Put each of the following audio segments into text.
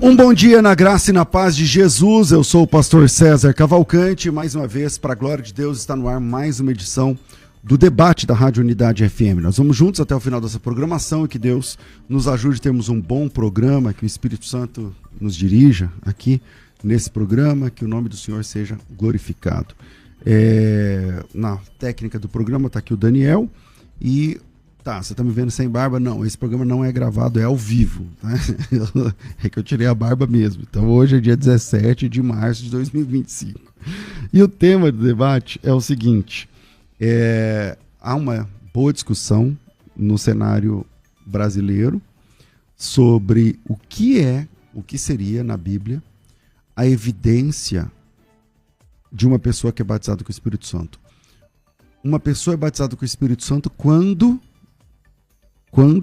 Um bom dia na graça e na paz de Jesus. Eu sou o pastor César Cavalcante. Mais uma vez, para a glória de Deus, está no ar mais uma edição do debate da Rádio Unidade FM. Nós vamos juntos até o final dessa programação e que Deus nos ajude a termos um bom programa, que o Espírito Santo nos dirija aqui nesse programa, que o nome do Senhor seja glorificado. Na técnica do programa está aqui o Daniel e... Tá, você tá me vendo sem barba? Não, esse programa não é gravado, é ao vivo, né? É que eu tirei a barba mesmo. Então hoje é dia 17 de março de 2025. E o tema do debate é o seguinte, há uma boa discussão no cenário brasileiro sobre o que seria na Bíblia a evidência de uma pessoa que é batizada com o Espírito Santo. Uma pessoa é batizada com o Espírito Santo quando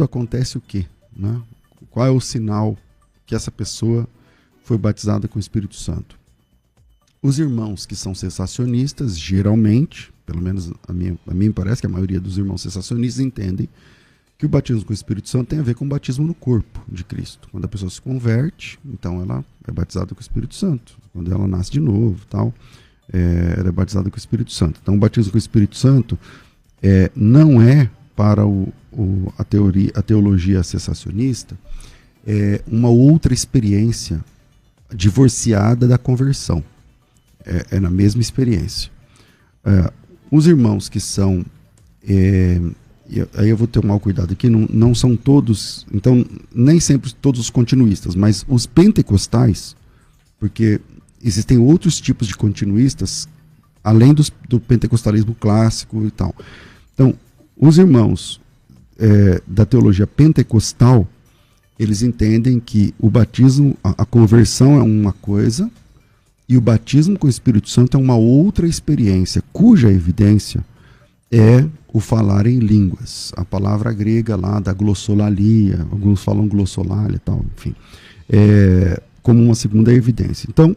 acontece o quê? Né? Qual é o sinal que essa pessoa foi batizada com o Espírito Santo? Os irmãos que são cessacionistas, geralmente, pelo menos a mim parece que a maioria dos irmãos cessacionistas entendem que o batismo com o Espírito Santo tem a ver com o batismo no corpo de Cristo. Quando a pessoa se converte, então ela é batizada com o Espírito Santo. Quando ela nasce de novo, ela é batizada com o Espírito Santo. Então o batismo com o Espírito Santo não é para a teologia cessacionista, uma outra experiência divorciada da conversão. É na mesma experiência. Os irmãos que são... aí eu vou ter um mau cuidado aqui, não são todos... Então, nem sempre todos os continuistas, mas os pentecostais, porque existem outros tipos de continuistas, além do pentecostalismo clássico e tal. Então, os irmãos da teologia pentecostal, eles entendem que o batismo, a conversão é uma coisa, e o batismo com o Espírito Santo é uma outra experiência, cuja evidência é o falar em línguas. A palavra grega lá da glossolalia, alguns falam glossolalia e tal, enfim, como uma segunda evidência. Então,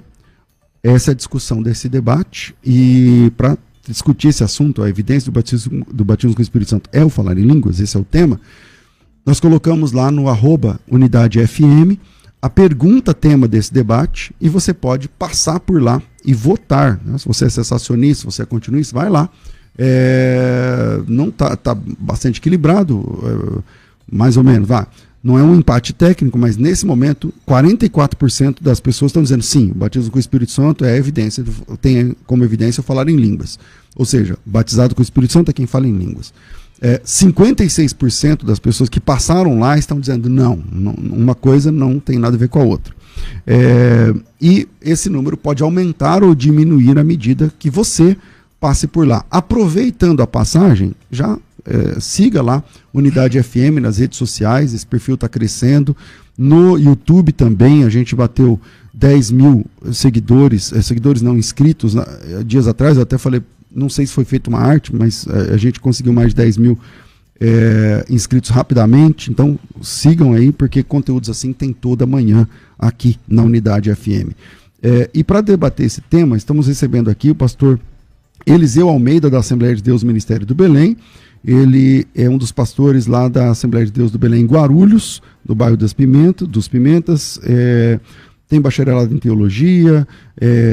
essa é a discussão desse debate, e para discutir esse assunto, a evidência do batismo com o Espírito Santo é o falar em línguas, esse é o tema, nós colocamos lá no @UnidadeFM a pergunta tema desse debate, e você pode passar por lá e votar, né? Se você é cessacionista, se você é continuista, vai lá. Não tá bastante equilibrado, mais ou menos, não é um empate técnico, mas nesse momento 44% das pessoas estão dizendo sim, o batismo com o Espírito Santo é evidência, tem como evidência falar em línguas. Ou seja, batizado com o Espírito Santo é quem fala em línguas. 56% das pessoas que passaram lá estão dizendo não, uma coisa não tem nada a ver com a outra. E esse número pode aumentar ou diminuir à medida que você passe por lá. Aproveitando a passagem, já siga lá Unidade FM nas redes sociais, esse perfil está crescendo. No YouTube também, a gente bateu 10 mil seguidores não inscritos. Dias atrás eu até falei, não sei se foi feita uma arte, mas a gente conseguiu mais de 10 mil inscritos rapidamente. Então sigam aí, porque conteúdos assim tem toda manhã aqui na Unidade FM. E para debater esse tema, estamos recebendo aqui o pastor Eliseu Almeida, da Assembleia de Deus Ministério do Belém. Ele é um dos pastores lá da Assembleia de Deus do Belém, em Guarulhos, no bairro dos Pimentas. Tem bacharelado em teologia,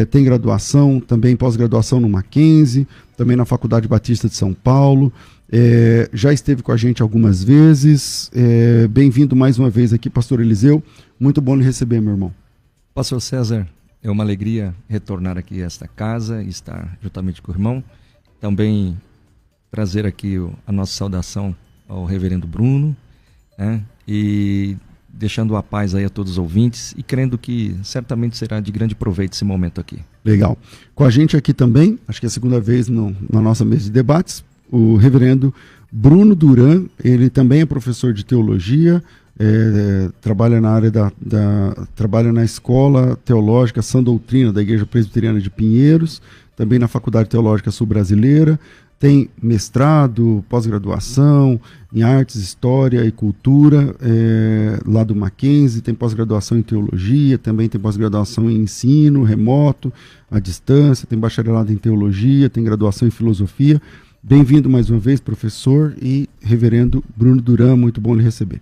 tem graduação, também pós-graduação no Mackenzie, também na Faculdade Batista de São Paulo. Já esteve com a gente algumas vezes. Bem-vindo mais uma vez aqui, pastor Eliseu. Muito bom lhe receber, meu irmão. Pastor César, é uma alegria retornar aqui a esta casa e estar juntamente com o irmão. Também trazer aqui a nossa saudação ao reverendo Bruno, né? E deixando a paz aí a todos os ouvintes e crendo que certamente será de grande proveito esse momento aqui. Legal. Com a gente aqui também, acho que é a segunda vez na nossa mesa de debates, o reverendo Bruno Duran. Ele também é professor de teologia, trabalha na área trabalha na Escola Teológica Sã Doutrina da Igreja Presbiteriana de Pinheiros, também na Faculdade Teológica Sul-Brasileira. Tem mestrado, pós-graduação em artes, história e cultura, lá do Mackenzie. Tem pós-graduação em teologia, também tem pós-graduação em ensino remoto, à distância, tem bacharelado em teologia, tem graduação em filosofia. Bem-vindo mais uma vez, professor e reverendo Bruno Duran, muito bom lhe receber.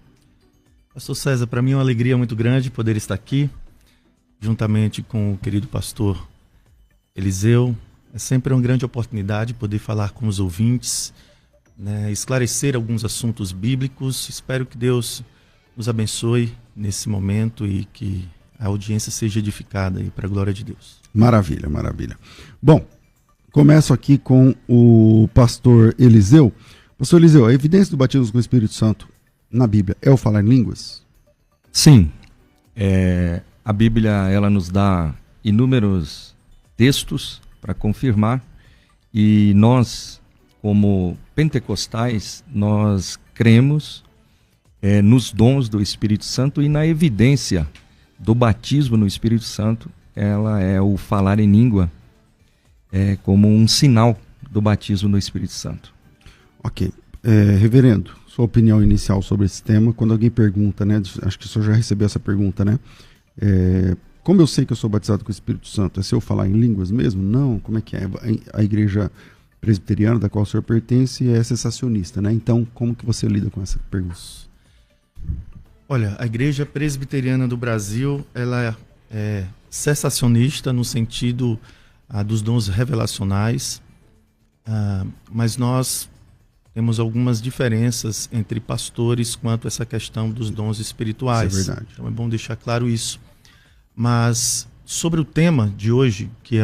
Pastor César, para mim é uma alegria muito grande poder estar aqui. juntamente com o querido pastor Eliseu. É sempre uma grande oportunidade poder falar com os ouvintes, né, esclarecer alguns assuntos bíblicos. Espero que Deus nos abençoe nesse momento e que a audiência seja edificada para a glória de Deus. Maravilha, maravilha. Bom, começo aqui com o pastor Eliseu. Pastor Eliseu, a evidência do batismo com o Espírito Santo na Bíblia é o falar em línguas? Sim. A Bíblia ela nos dá inúmeros textos para confirmar, e nós, como pentecostais, nós cremos nos dons do Espírito Santo e na evidência do batismo no Espírito Santo. Ela é o falar em língua, como um sinal do batismo no Espírito Santo. Ok. Reverendo, sua opinião inicial sobre esse tema, quando alguém pergunta, né? Acho que o senhor já recebeu essa pergunta, né? Como eu sei que eu sou batizado com o Espírito Santo? É se eu falar em línguas mesmo? Não, como é que é? A igreja presbiteriana da qual o senhor pertence é cessacionista, né? Então, como que você lida com essa pergunta? Olha, a igreja presbiteriana do Brasil, ela é cessacionista no sentido dos dons revelacionais, mas nós temos algumas diferenças entre pastores quanto a essa questão dos dons espirituais. Isso é verdade. Então é bom deixar claro isso. Mas sobre o tema de hoje, que é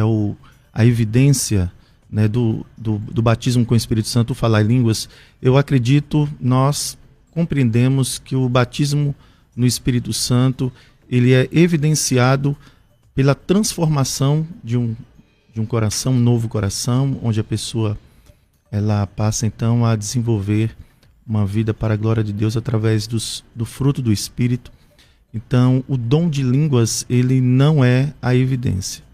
a evidência, né, do batismo com o Espírito Santo, falar em línguas, eu acredito, nós compreendemos que o batismo no Espírito Santo ele é evidenciado pela transformação de um coração, um novo coração, onde a pessoa ela passa então a desenvolver uma vida para a glória de Deus através do fruto do Espírito. Então, o dom de línguas, ele não é a evidência.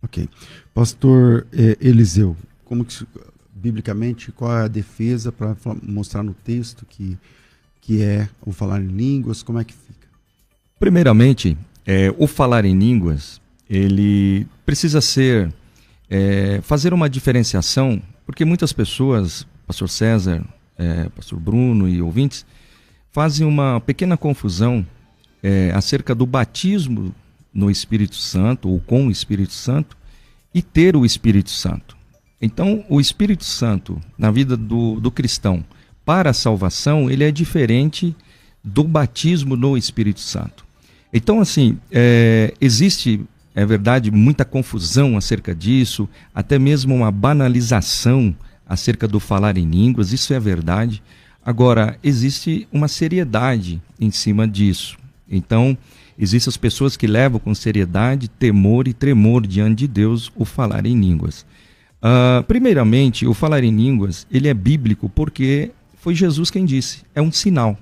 Ok. Pastor Eliseu, como que, biblicamente, qual é a defesa para mostrar no texto que é o falar em línguas? Como é que fica? Primeiramente, o falar em línguas, ele precisa fazer uma diferenciação, porque muitas pessoas, pastor César, pastor Bruno e ouvintes, fazem uma pequena confusão acerca do batismo no Espírito Santo, ou com o Espírito Santo, e ter o Espírito Santo. Então, o Espírito Santo, na vida do cristão, para a salvação, ele é diferente do batismo no Espírito Santo. Então, assim, existe, é verdade, muita confusão acerca disso, até mesmo uma banalização acerca do falar em línguas, isso é verdade. Agora, existe uma seriedade em cima disso. Então, existem as pessoas que levam com seriedade, temor e tremor diante de Deus o falar em línguas. Primeiramente, o falar em línguas, ele é bíblico porque foi Jesus quem disse, é um sinal.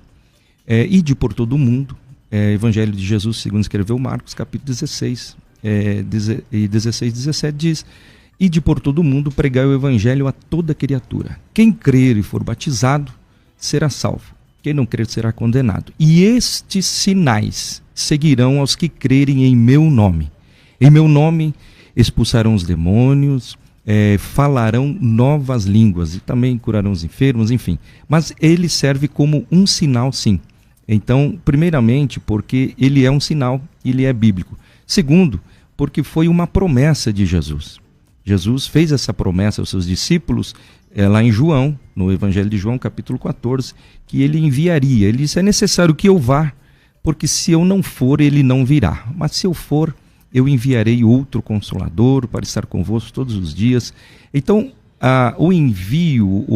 Ide por todo o mundo, Evangelho de Jesus, segundo escreveu Marcos, capítulo 16, e 16, 17 diz, ide por todo o mundo, pregai o Evangelho a toda criatura. Quem crer e for batizado, será salvo. Quem não crer será condenado. E estes sinais seguirão aos que crerem em meu nome. Em meu nome expulsarão os demônios, falarão novas línguas e também curarão os enfermos, enfim. Mas ele serve como um sinal, sim. Então, primeiramente, porque ele é um sinal, ele é bíblico. Segundo, porque foi uma promessa de Jesus. Jesus fez essa promessa aos seus discípulos, lá em João, no Evangelho de João, capítulo 14, que ele enviaria. Ele disse, é necessário que eu vá, porque se eu não for, ele não virá. Mas se eu for, eu enviarei outro Consolador para estar convosco todos os dias. Então, o envio,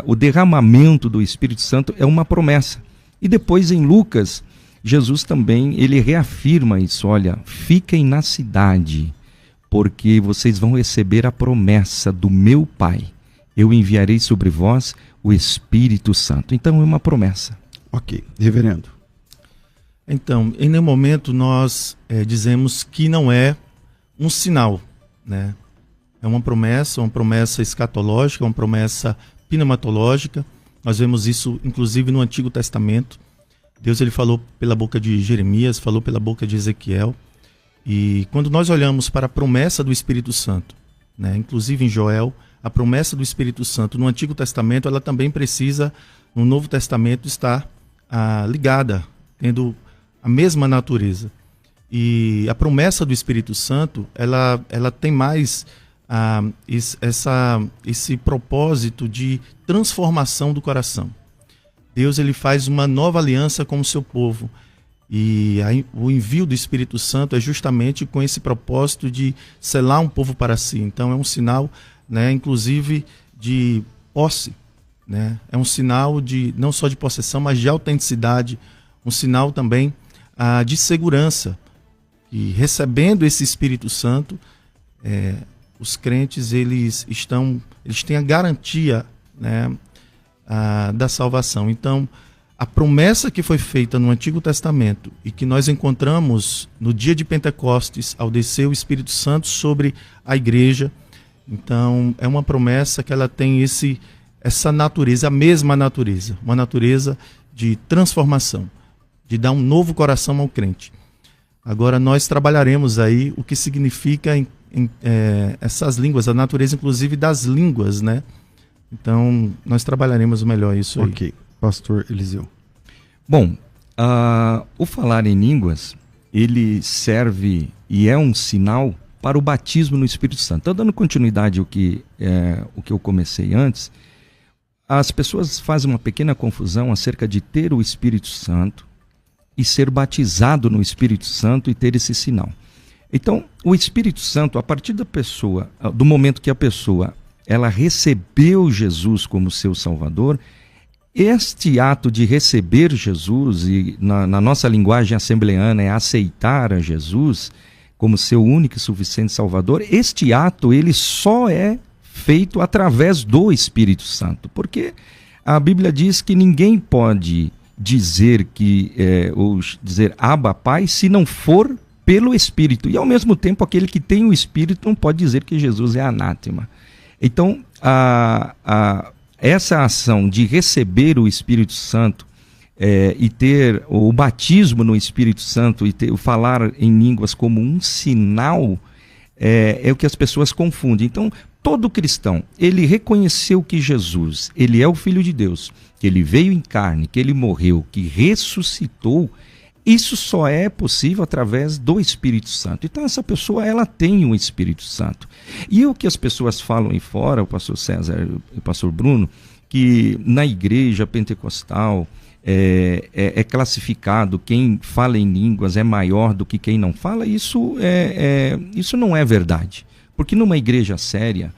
o derramamento do Espírito Santo é uma promessa. E depois em Lucas, Jesus também, ele reafirma isso, olha, fiquem na cidade, porque vocês vão receber a promessa do meu Pai. Eu enviarei sobre vós o Espírito Santo. Então é uma promessa. Ok. Reverendo. Então, em nenhum momento nós dizemos que não é um sinal, né? É uma promessa escatológica, uma promessa pneumatológica. Nós vemos isso, inclusive, no Antigo Testamento. Deus ele falou pela boca de Jeremias, falou pela boca de Ezequiel. E quando nós olhamos para a promessa do Espírito Santo, né, inclusive em Joel, a promessa do Espírito Santo no Antigo Testamento, ela também precisa, no Novo Testamento, estar ligada, tendo a mesma natureza. E a promessa do Espírito Santo, ela tem mais esse propósito de transformação do coração. Deus, ele faz uma nova aliança com o seu povo. E o envio do Espírito Santo é justamente com esse propósito de selar um povo para si. Então é um sinal, né, inclusive de posse, né? É um sinal de não só de possessão, mas de autenticidade, um sinal também de segurança. E recebendo esse Espírito Santo, os crentes eles têm a garantia, né, da salvação. Então, a promessa que foi feita no Antigo Testamento e que nós encontramos no dia de Pentecostes, ao descer o Espírito Santo sobre a igreja, então é uma promessa que ela tem essa natureza, a mesma natureza, uma natureza de transformação, de dar um novo coração ao crente. Agora nós trabalharemos aí o que significa essas línguas, a natureza inclusive das línguas, né? Então nós trabalharemos melhor isso aí. Ok, pastor Eliseu. Bom, o falar em línguas, ele serve e é um sinal para o batismo no Espírito Santo. Estou dando continuidade ao que eu comecei antes. As pessoas fazem uma pequena confusão acerca de ter o Espírito Santo e ser batizado no Espírito Santo e ter esse sinal. Então, o Espírito Santo, a partir da pessoa, do momento que a pessoa ela recebeu Jesus como seu Salvador, este ato de receber Jesus, e na nossa linguagem assembleana é aceitar a Jesus como seu único e suficiente Salvador, este ato ele só é feito através do Espírito Santo, porque a Bíblia diz que ninguém pode dizer ou dizer Abba, Pai, se não for pelo Espírito, e ao mesmo tempo aquele que tem o Espírito não pode dizer que Jesus é anátema. Então, essa ação de receber o Espírito Santo e ter o batismo no Espírito Santo e o falar em línguas como um sinal é o que as pessoas confundem. Então, todo cristão, ele reconheceu que Jesus, ele é o Filho de Deus, que ele veio em carne, que ele morreu, que ressuscitou. Isso só é possível através do Espírito Santo. Então essa pessoa, ela tem o Espírito Santo. E o que as pessoas falam aí fora, o pastor César e o pastor Bruno, que na igreja pentecostal é classificado, quem fala em línguas é maior do que quem não fala, isso não é verdade. Porque numa igreja séria,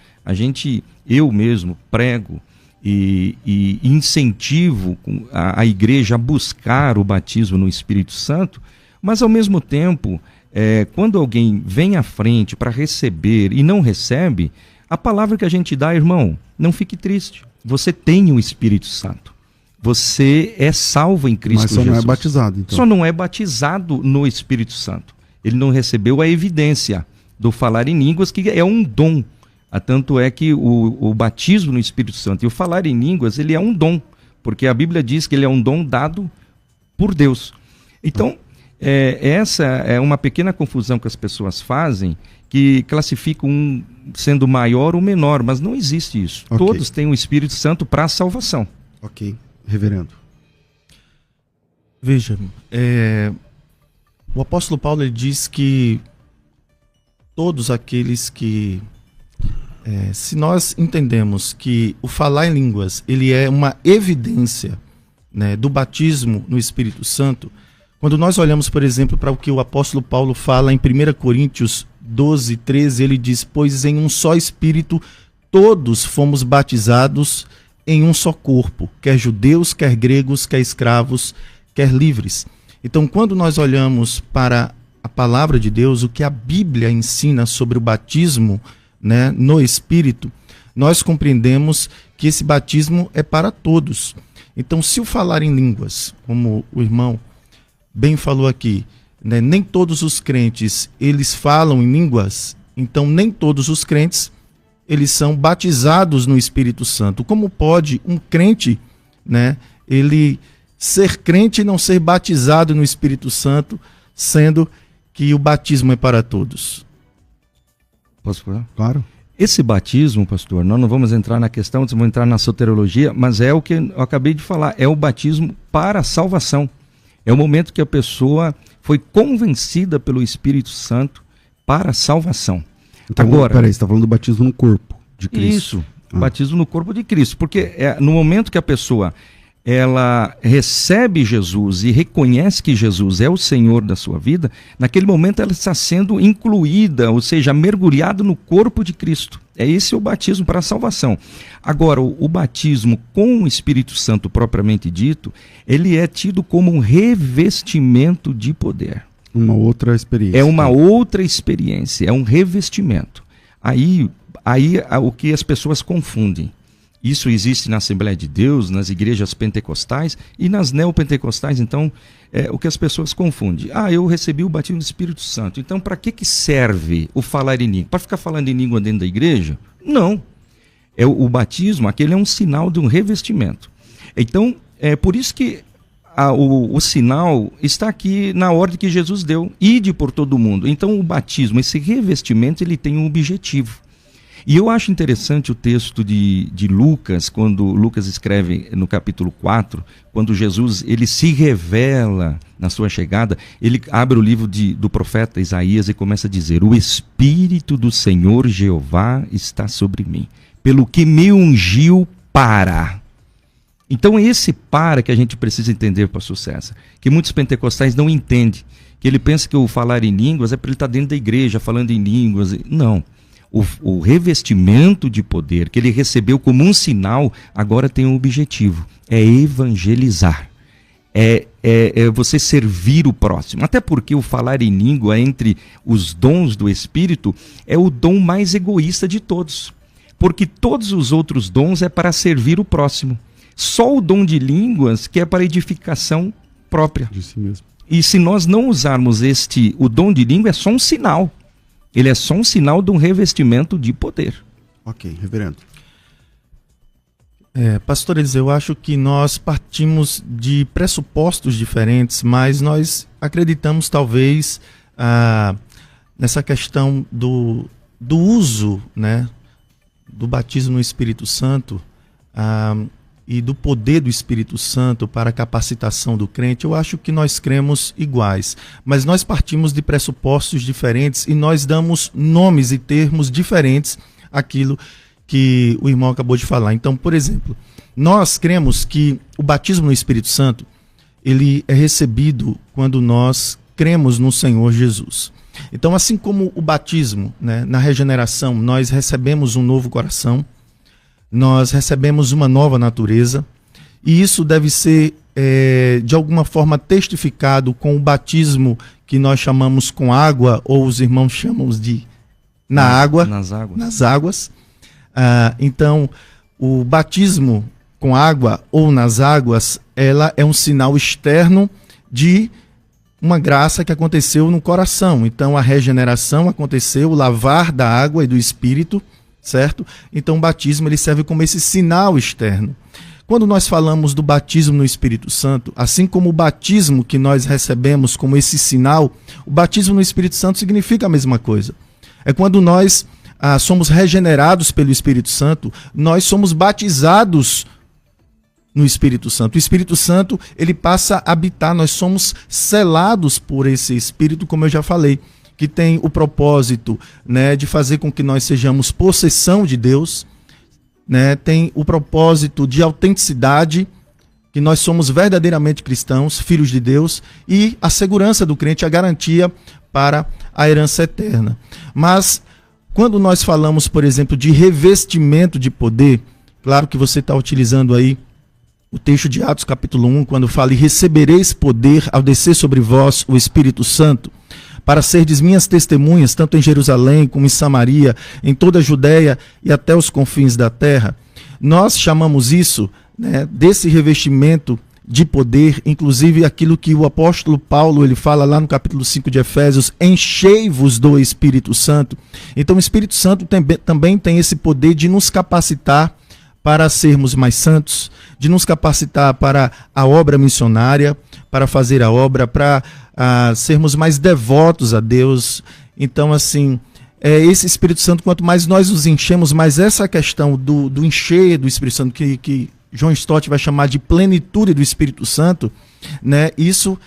eu mesmo prego e incentivo a igreja a buscar o batismo no Espírito Santo, mas ao mesmo tempo, quando alguém vem à frente para receber e não recebe, a palavra que a gente dá, irmão, não fique triste. Você tem o Espírito Santo. Você é salvo em Cristo Jesus. Mas só não é batizado, então. Só não é batizado no Espírito Santo. Ele não recebeu a evidência do falar em línguas, que é um dom. Tanto é que o batismo no Espírito Santo e o falar em línguas, ele é um dom, porque a Bíblia diz que ele é um dom dado por Deus. Então, essa é uma pequena confusão que as pessoas fazem, que classificam um sendo maior ou menor, mas não existe isso. Okay. Todos têm o Espírito Santo para a salvação. Ok. Reverendo. Veja, o apóstolo Paulo ele diz que todos aqueles que... se nós entendemos que o falar em línguas ele é uma evidência, né, do batismo no Espírito Santo, quando nós olhamos, por exemplo, para o que o apóstolo Paulo fala em 1 Coríntios 12, 13, ele diz: pois em um só Espírito todos fomos batizados em um só corpo, quer judeus, quer gregos, quer escravos, quer livres. Então, quando nós olhamos para a palavra de Deus, o que a Bíblia ensina sobre o batismo, né, no Espírito, nós compreendemos que esse batismo é para todos. Então, se o falar em línguas, como o irmão bem falou aqui, né, nem todos os crentes eles falam em línguas, então nem todos os crentes eles são batizados no Espírito Santo. Como pode um crente, né, ele ser crente e não ser batizado no Espírito Santo, sendo que o batismo é para todos? Posso falar? Claro. Esse batismo, pastor, nós não vamos entrar na questão, vamos entrar na soteriologia, mas é o que eu acabei de falar, é o batismo para a salvação. É o momento que a pessoa foi convencida pelo Espírito Santo para a salvação. Então, Agora, peraí, você está falando do batismo no corpo de Cristo. Isso, batismo no corpo de Cristo. Porque no momento que a pessoa ela recebe Jesus e reconhece que Jesus é o Senhor da sua vida, naquele momento ela está sendo incluída, ou seja, mergulhada no corpo de Cristo. É esse o batismo para a salvação. Agora, o batismo com o Espírito Santo propriamente dito, ele é tido como um revestimento de poder. Uma outra experiência. É uma outra experiência, é um revestimento. Aí o que as pessoas confundem. Isso existe na Assembleia de Deus, nas igrejas pentecostais e nas neopentecostais. Então, o que as pessoas confundem. Eu recebi o batismo do Espírito Santo. Então, para que serve o falar em língua? Para ficar falando em língua dentro da igreja? Não. O batismo, aquele é um sinal de um revestimento. Então, é por isso que o sinal está aqui na ordem que Jesus deu. Ide por todo o mundo. Então, o batismo, esse revestimento, ele tem um objetivo. E eu acho interessante o texto de Lucas, quando Lucas escreve no capítulo 4, quando Jesus ele se revela na sua chegada, ele abre o livro do profeta Isaías e começa a dizer: o Espírito do Senhor Jeová está sobre mim, pelo que me ungiu para. Então esse para que a gente precisa entender, pastor César, que muitos pentecostais não entendem, que ele pensa que o falar em línguas é para ele estar dentro da igreja falando em línguas. Não. O revestimento de poder que ele recebeu como um sinal, agora tem um objetivo, é evangelizar, é você servir o próximo. Até porque o falar em língua entre os dons do Espírito é o dom mais egoísta de todos, porque todos os outros dons é para servir o próximo. Só o dom de línguas que é para edificação própria. De si mesmo. E se nós não usarmos o dom de língua, é só um sinal. Ele é só um sinal de um revestimento de poder. Ok, reverendo. Pastor Eliseu, eu acho que nós partimos de pressupostos diferentes, mas nós acreditamos talvez nessa questão do uso, né, do batismo no Espírito Santo e do poder do Espírito Santo para a capacitação do crente. Eu acho que nós cremos iguais, mas nós partimos de pressupostos diferentes e nós damos nomes e termos diferentes àquilo que o irmão acabou de falar. Então, por exemplo, nós cremos que o batismo no Espírito Santo ele é recebido quando nós cremos no Senhor Jesus. Então, assim como o batismo, né, na regeneração, nós recebemos um novo coração, nós recebemos uma nova natureza, e isso deve ser, de alguma forma, testificado com o batismo que nós chamamos com água, ou os irmãos chamam de nas águas. Então, o batismo com água ou nas águas, ela é um sinal externo de uma graça que aconteceu no coração. Então, a regeneração aconteceu, o lavar da água e do Espírito, certo? Então o batismo ele serve como esse sinal externo. Quando nós falamos do batismo no Espírito Santo, assim como o batismo que nós recebemos como esse sinal, o batismo no Espírito Santo significa a mesma coisa. É quando nós somos regenerados pelo Espírito Santo, nós somos batizados no Espírito Santo. O Espírito Santo ele passa a habitar, nós somos selados por esse Espírito, como eu já falei, que tem o propósito, né, de fazer com que nós sejamos possessão de Deus, né, tem o propósito de autenticidade, que nós somos verdadeiramente cristãos, filhos de Deus, e a segurança do crente, a garantia para a herança eterna. Mas, quando nós falamos, por exemplo, de revestimento de poder, claro que você está utilizando aí o texto de Atos capítulo 1, quando fala: e recebereis poder ao descer sobre vós o Espírito Santo, para serdes minhas testemunhas, tanto em Jerusalém como em Samaria, em toda a Judéia e até os confins da terra. Nós chamamos isso, né, desse revestimento de poder, inclusive aquilo que o apóstolo Paulo ele fala lá no capítulo 5 de Efésios: enchei-vos do Espírito Santo. Então o Espírito Santo também tem esse poder de nos capacitar para sermos mais santos, de nos capacitar para a obra missionária, para fazer a obra, para sermos mais devotos a Deus. Então, assim, esse Espírito Santo, quanto mais nós nos enchemos, mais essa questão do encher do Espírito Santo, que John Stott vai chamar de plenitude do Espírito Santo, né, isso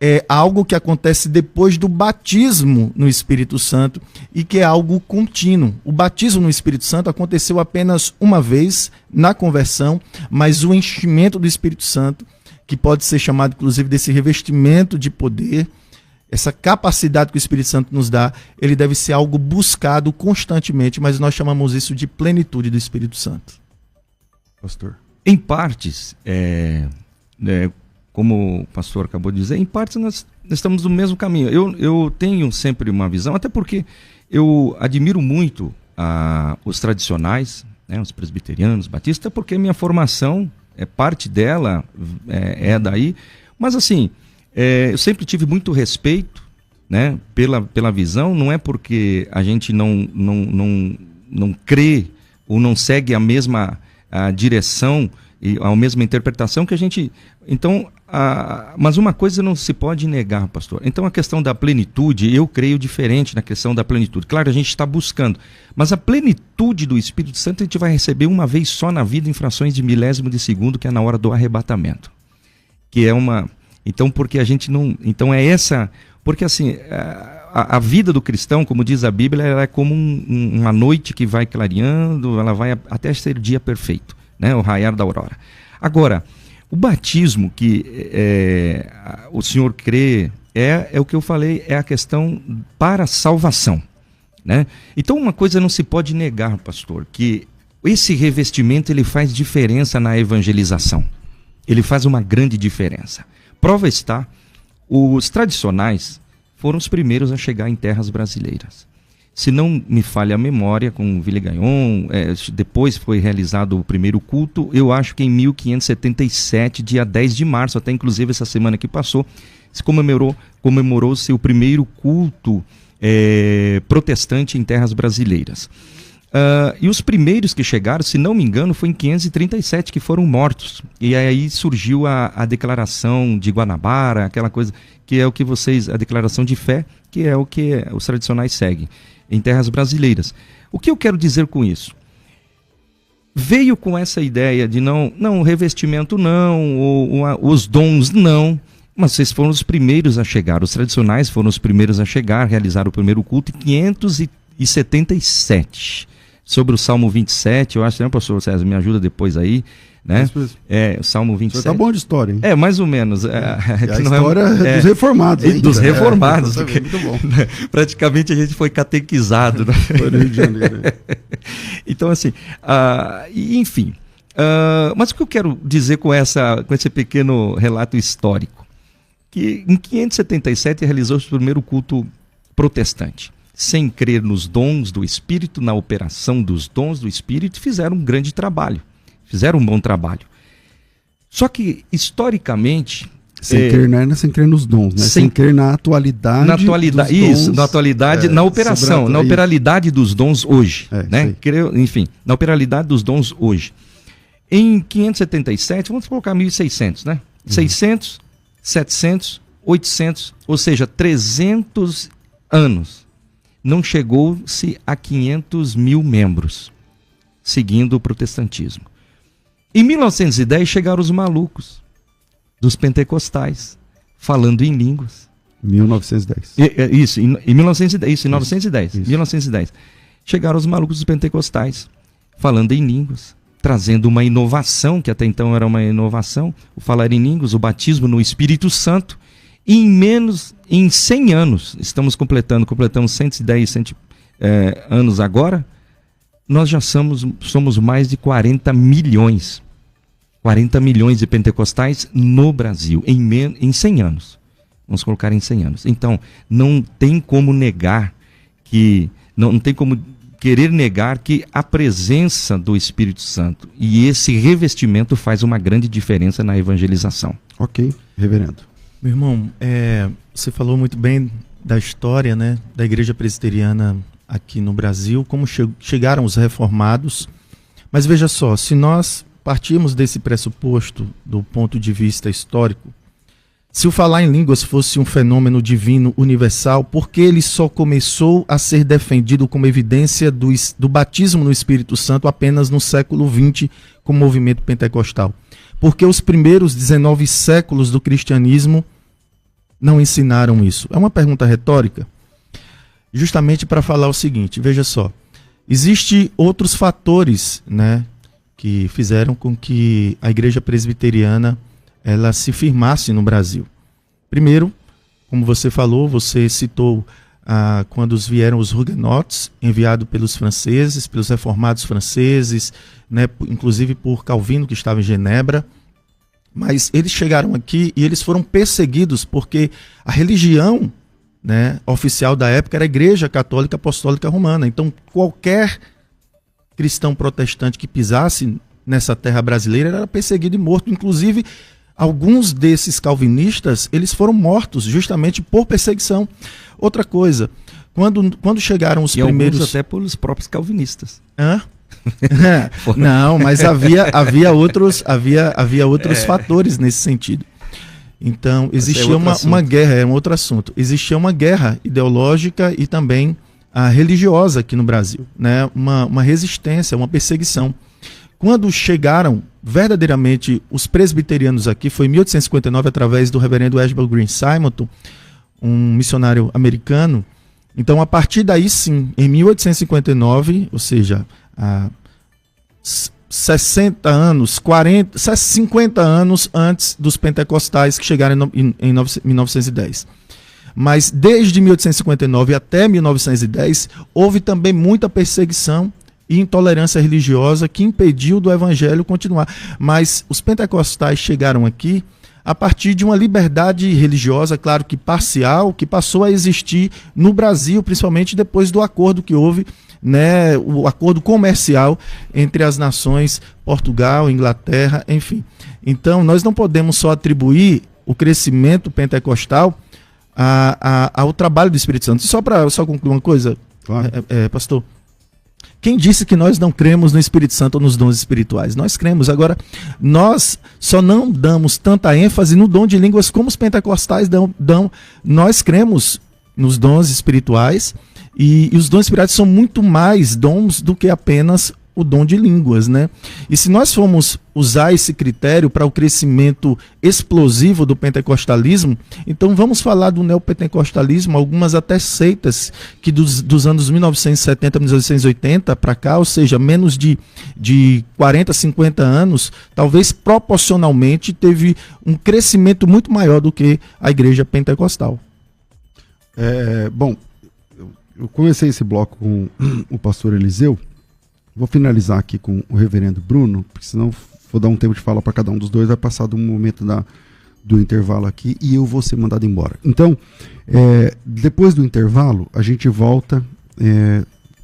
é algo que acontece depois do batismo no Espírito Santo e que é algo contínuo. O batismo no Espírito Santo aconteceu apenas uma vez na conversão, mas o enchimento do Espírito Santo, que pode ser chamado inclusive desse revestimento de poder, essa capacidade que o Espírito Santo nos dá, ele deve ser algo buscado constantemente, mas nós chamamos isso de plenitude do Espírito Santo. Pastor. Em partes, como o pastor acabou de dizer, em partes nós estamos no mesmo caminho. Eu tenho sempre uma visão, até porque eu admiro muito os tradicionais, né, os presbiterianos, batistas, porque minha formação, parte dela é daí. Mas assim, eu sempre tive muito respeito, né, pela visão. Não é porque a gente não crê ou não segue a mesma direção e a mesma interpretação que a gente... Então, mas uma coisa não se pode negar, pastor. Então, a questão da plenitude, eu creio diferente na questão da plenitude. Claro, a gente está buscando, mas a plenitude do Espírito Santo a gente vai receber uma vez só na vida, em frações de milésimo de segundo, que é na hora do arrebatamento. Que é uma... Então, porque a gente não... Então, é essa... Porque, assim, a vida do cristão, como diz a Bíblia, ela é como uma noite que vai clareando, ela vai até ser o dia perfeito, né? O raiar da aurora. Agora, o batismo que o senhor crê é o que eu falei, é a questão para a salvação, né? Então, uma coisa não se pode negar, pastor, que esse revestimento ele faz diferença na evangelização. Ele faz uma grande diferença. Prova está, os tradicionais foram os primeiros a chegar em terras brasileiras. Se não me falha a memória, com Ville Gagnon, depois foi realizado o primeiro culto, eu acho que em 1577, dia 10 de março, até inclusive essa semana que passou, se comemorou-se o primeiro culto protestante em terras brasileiras. E os primeiros que chegaram, se não me engano, foi em 537 que foram mortos. E aí surgiu a declaração de Guanabara, aquela coisa que é o que a declaração de fé, que é o que os tradicionais seguem em terras brasileiras. O que eu quero dizer com isso? Veio com essa ideia de não, o revestimento não, os dons não, mas vocês foram os primeiros a chegar, os tradicionais foram os primeiros a chegar, realizaram o primeiro culto em 577. Sobre o Salmo 27, eu acho, né, pastor César, me ajuda depois aí, né? O Salmo 27. Você tá bom de história, hein? Mais ou menos. A história dos reformados, hein? Dos reformados. Muito bom. Praticamente a gente foi catequizado. Né? Foi no Rio de Janeiro. Então, assim, enfim. Mas o que eu quero dizer com esse pequeno relato histórico? Que em 577 realizou-se o primeiro culto protestante. Sem crer nos dons do Espírito, na operação dos dons do Espírito, fizeram um grande trabalho, fizeram um bom trabalho. Só que, historicamente... Sem crer, não é sem crer nos dons, né? Sem crer na atualidade dos dons, na atualidade, na operação, na operalidade dos dons hoje. Né? Enfim, na operalidade dos dons hoje. Em 577, vamos colocar 1600, né? 600, 700, 800, ou seja, 300 anos. Não chegou-se a 500 mil membros, seguindo o protestantismo. Em 1910 chegaram os malucos dos pentecostais, falando em línguas. 1910. Isso, em 1910. Isso, em 1910. 1910. Chegaram os malucos dos pentecostais, falando em línguas, trazendo uma inovação, que até então era uma inovação, o falar em línguas, o batismo no Espírito Santo. Em 100 anos, completamos 110 anos agora, nós já somos mais de 40 milhões de pentecostais no Brasil, em 100 anos. Vamos colocar em 100 anos. Então, não tem como negar não tem como querer negar que a presença do Espírito Santo e esse revestimento faz uma grande diferença na evangelização. Ok, reverendo. Meu irmão, você falou muito bem da história, né, da igreja presbiteriana aqui no Brasil, como chegaram os reformados. Mas veja só, se nós partirmos desse pressuposto do ponto de vista histórico, se o falar em línguas fosse um fenômeno divino universal, por que ele só começou a ser defendido como evidência do batismo no Espírito Santo apenas no século XX com o movimento pentecostal? Porque os primeiros 19 séculos do cristianismo não ensinaram isso? É uma pergunta retórica, justamente para falar o seguinte, veja só, existem outros fatores, né, que fizeram com que a igreja presbiteriana ela se firmasse no Brasil. Primeiro, como você falou, você citou quando vieram os Huguenots, enviados pelos franceses, pelos reformados franceses, né, inclusive por Calvino, que estava em Genebra. Mas eles chegaram aqui e eles foram perseguidos porque a religião, né, oficial da época era a Igreja Católica Apostólica Romana. Então, qualquer cristão protestante que pisasse nessa terra brasileira era perseguido e morto. Inclusive, alguns desses calvinistas, eles foram mortos justamente por perseguição. Outra coisa, quando chegaram os primeiros... alguns até pelos próprios calvinistas. Hã? Não, mas havia outros fatores nesse sentido. Então, existia uma guerra, é um outro assunto. Existia uma guerra ideológica e também religiosa aqui no Brasil, né? Uma resistência, uma perseguição. Quando chegaram verdadeiramente os presbiterianos aqui, foi em 1859, através do reverendo Ashbel Green Simonton, um missionário americano. Então, a partir daí sim, em 1859, ou seja, 60 anos, 40, 50 anos antes dos pentecostais que chegaram em 1910. Mas desde 1859 até 1910, houve também muita perseguição e intolerância religiosa que impediu do evangelho continuar. Mas os pentecostais chegaram aqui a partir de uma liberdade religiosa, claro que parcial, que passou a existir no Brasil, principalmente depois do acordo que houve, né, o acordo comercial entre as nações Portugal, Inglaterra, enfim. Então, nós não podemos só atribuir o crescimento pentecostal ao trabalho do Espírito Santo. Só concluir uma coisa, claro. Pastor. Quem disse que nós não cremos no Espírito Santo ou nos dons espirituais? Nós cremos. Agora, nós só não damos tanta ênfase no dom de línguas como os pentecostais dão. Nós cremos nos dons espirituais e os dons espirituais são muito mais dons do que apenas o dom de línguas, né? E se nós formos usar esse critério para o crescimento explosivo do pentecostalismo, então vamos falar do neopentecostalismo, algumas até seitas que dos anos 1970, 1980 para cá, ou seja, menos de 40, 50 anos, talvez proporcionalmente teve um crescimento muito maior do que a igreja pentecostal. Bom, eu comecei esse bloco com o pastor Eliseu. Vou finalizar aqui com o reverendo Bruno, porque senão vou dar um tempo de fala para cada um dos dois, vai passar do momento do intervalo aqui e eu vou ser mandado embora. Então, depois do intervalo, a gente volta,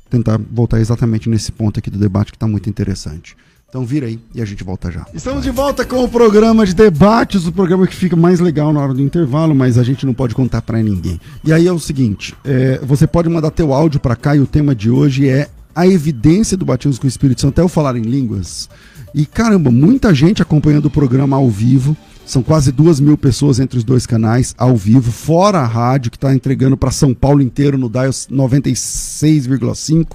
tentar voltar exatamente nesse ponto aqui do debate que está muito interessante. Então vira aí e a gente volta já. Estamos de volta com o programa de debates, o programa que fica mais legal na hora do intervalo, mas a gente não pode contar para ninguém. E aí é o seguinte, você pode mandar teu áudio para cá e o tema de hoje é a evidência do batismo com o Espírito Santo é o falar em línguas. E caramba, muita gente acompanhando o programa ao vivo. São quase 2.000 pessoas entre os dois canais ao vivo, fora a rádio que está entregando para São Paulo inteiro no dial 96,5.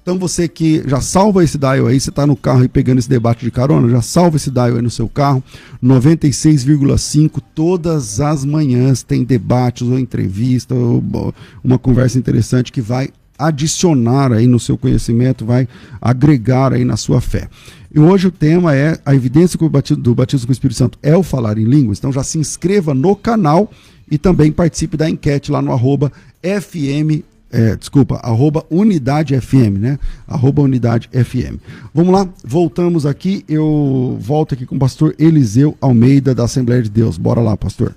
Então você que já salva esse dial aí, você está no carro e pegando esse debate de carona, já salva esse dial aí no seu carro, 96,5, todas as manhãs tem debates ou entrevista, ou uma conversa interessante que vai adicionar aí no seu conhecimento, vai agregar aí na sua fé. E hoje o tema é a evidência do batismo com o Espírito Santo é o falar em línguas. Então já se inscreva no canal e também participe da enquete lá no Unidade FM, né? Unidade FM. Vamos lá, voltamos aqui, eu volto aqui com o pastor Eliseu Almeida da Assembleia de Deus. Bora lá, pastor.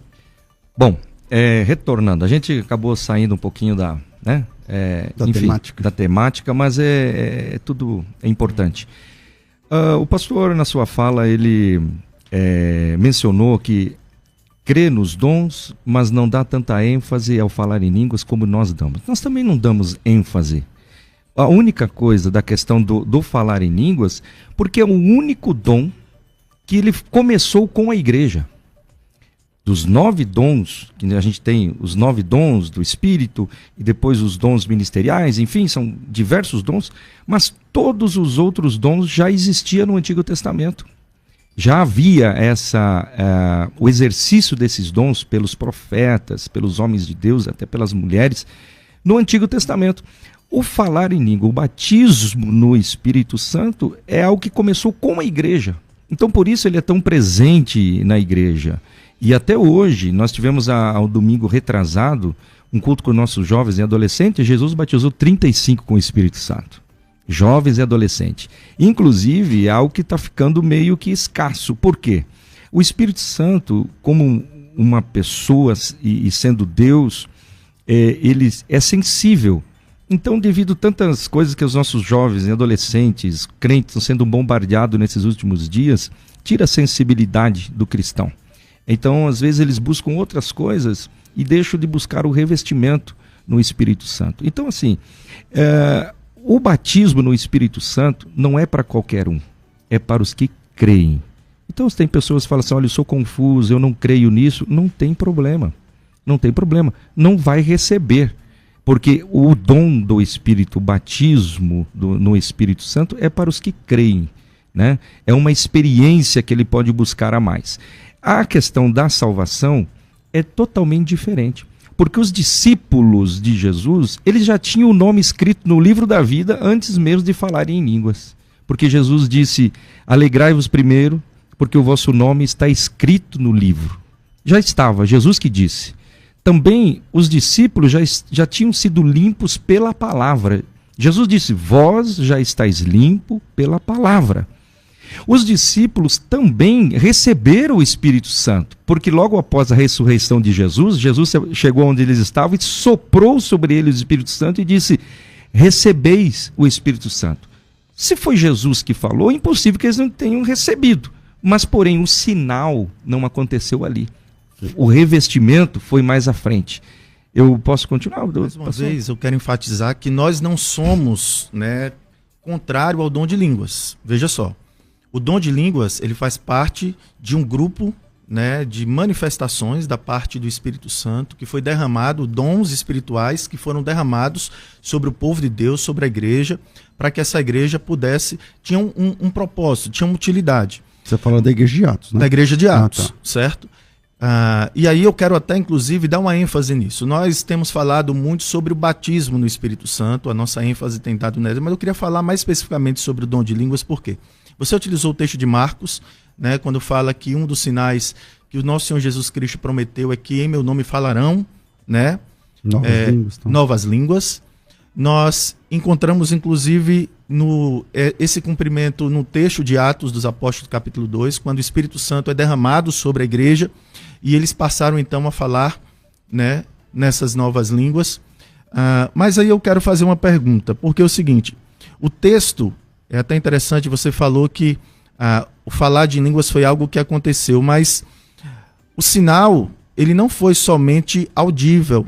Bom, retornando, a gente acabou saindo um pouquinho da temática, mas tudo é importante. O pastor, na sua fala, ele mencionou que crê nos dons, mas não dá tanta ênfase ao falar em línguas como nós damos. Nós também não damos ênfase. A única coisa da questão do falar em línguas, porque é o único dom que ele começou com a igreja. Dos 9 dons, que a gente tem os 9 dons do Espírito, e depois os dons ministeriais, enfim, são diversos dons, mas todos os outros dons já existiam no Antigo Testamento. Já havia o exercício desses dons pelos profetas, pelos homens de Deus, até pelas mulheres, no Antigo Testamento. O falar em língua, o batismo no Espírito Santo é algo que começou com a igreja. Então, por isso ele é tão presente na igreja. E até hoje, nós tivemos ao domingo retrasado, um culto com nossos jovens e adolescentes. Jesus batizou 35 com o Espírito Santo. Jovens e adolescentes. Inclusive, é algo que está ficando meio que escasso. Por quê? O Espírito Santo, como uma pessoa e sendo Deus, ele é sensível. Então, devido a tantas coisas que os nossos jovens e adolescentes, crentes, estão sendo bombardeados nesses últimos dias, tira a sensibilidade do cristão. Então, às vezes, eles buscam outras coisas e deixam de buscar o revestimento no Espírito Santo. Então, assim, o batismo no Espírito Santo não é para qualquer um, é para os que creem. Então, tem pessoas que falam assim, olha, eu sou confuso, eu não creio nisso. Não tem problema, não tem problema. Não vai receber. Porque o dom do Espírito, o batismo no Espírito Santo é para os que creem, né? É uma experiência que ele pode buscar a mais. A questão da salvação é totalmente diferente. Porque os discípulos de Jesus, eles já tinham o nome escrito no livro da vida antes mesmo de falarem em línguas. Porque Jesus disse, alegrai-vos primeiro, porque o vosso nome está escrito no livro. Já estava, Jesus que disse. Também os discípulos já tinham sido limpos pela palavra. Jesus disse, vós já estáis limpo pela palavra. Os discípulos também receberam o Espírito Santo, porque logo após a ressurreição de Jesus, Jesus chegou onde eles estavam e soprou sobre eles o Espírito Santo e disse, recebeis o Espírito Santo. Se foi Jesus que falou, é impossível que eles não tenham recebido. Mas, porém, o sinal não aconteceu ali. O revestimento foi mais à frente. Eu posso continuar? Mais uma vez, eu quero enfatizar que nós não somos, né, contrário ao dom de línguas. Veja só, o dom de línguas ele faz parte de um grupo, né, de manifestações da parte do Espírito Santo que foi derramado, dons espirituais que foram derramados sobre o povo de Deus, sobre a igreja, para que essa igreja pudesse, tinha um propósito, tinha uma utilidade. Você fala da igreja de Atos, né? Da igreja de Atos, tá. Certo? E aí eu quero até, inclusive, dar uma ênfase nisso. Nós temos falado muito sobre o batismo no Espírito Santo, a nossa ênfase tem dado nela, mas eu queria falar mais especificamente sobre o dom de línguas, por quê? Você utilizou o texto de Marcos, né, quando fala que um dos sinais que o nosso Senhor Jesus Cristo prometeu é que em meu nome falarão, né, novas línguas. Nós encontramos, inclusive, esse cumprimento no texto de Atos dos Apóstolos, capítulo 2, quando o Espírito Santo é derramado sobre a igreja, e eles passaram então a falar, né, nessas novas línguas. Mas aí eu quero fazer uma pergunta, porque é o seguinte, o texto, é até interessante, você falou que o falar de línguas foi algo que aconteceu, mas o sinal, ele não foi somente audível,